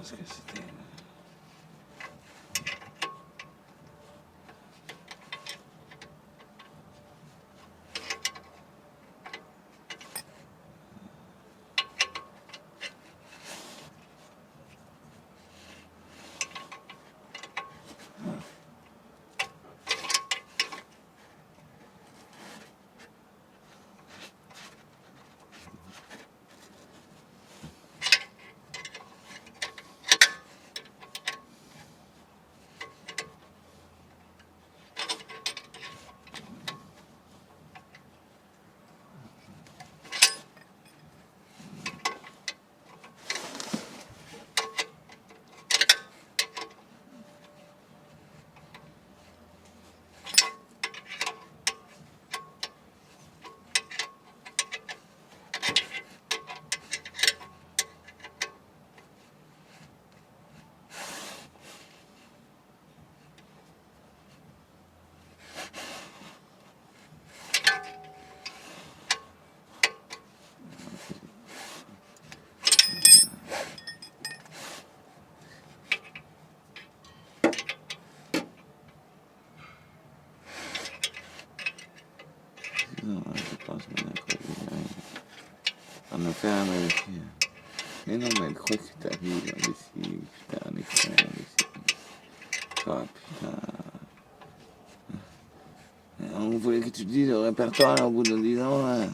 pense que c'était... Non, je pense qu'on a quoi. On a fait un ici. Mais non, mais elle croit que t'arrives ici. Putain, on est con ici. Oh putain. On voulait que tu dises le répertoire au bout de 10 ans, là.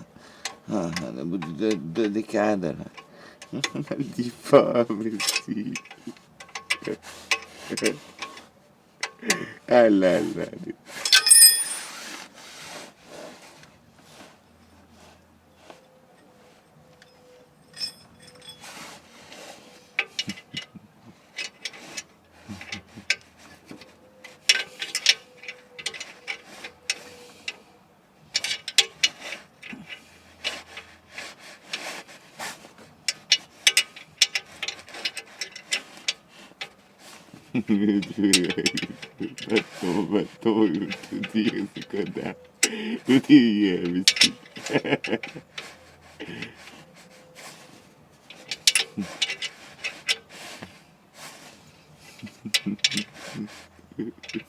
Ah, au bout de 2 décades, là. On ne le dit pas, mais si. Ah là là. Bateau, je te dire, c'est connard. Je te dis, monsieur.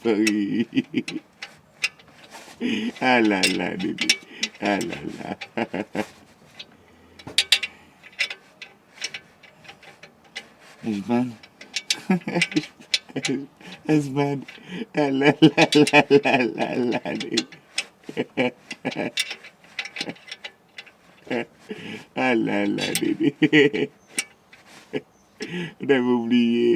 Sorry. Ah là là, bébé. Ah là là. Esman. Esman. Ah là là là là là là, bébé. Ah là là, bébé. On avait oublié.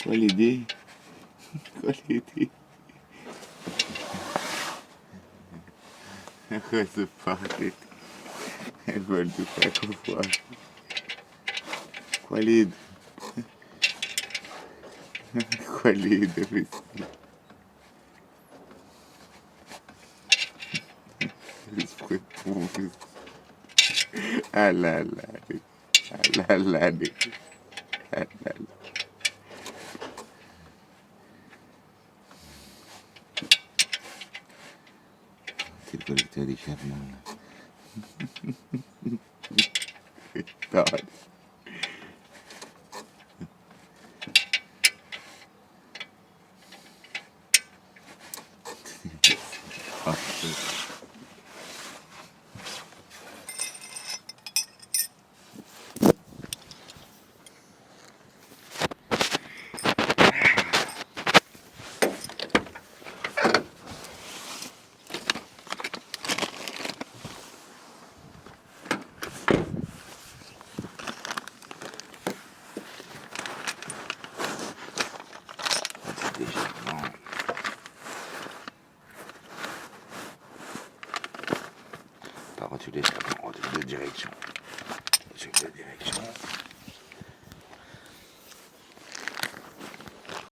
Quoi l'aider? Quoi l'aider? À quoi se parler? Elles veulent tout faire qu'on voit. Quoi l'aide? Quoi l'aide aussi? L'esprit pourri. Ah là là. Ah là là. Ah là là. C'est le collecteur des chapements, là. God. Par contre, tu les directions. Tu les directions.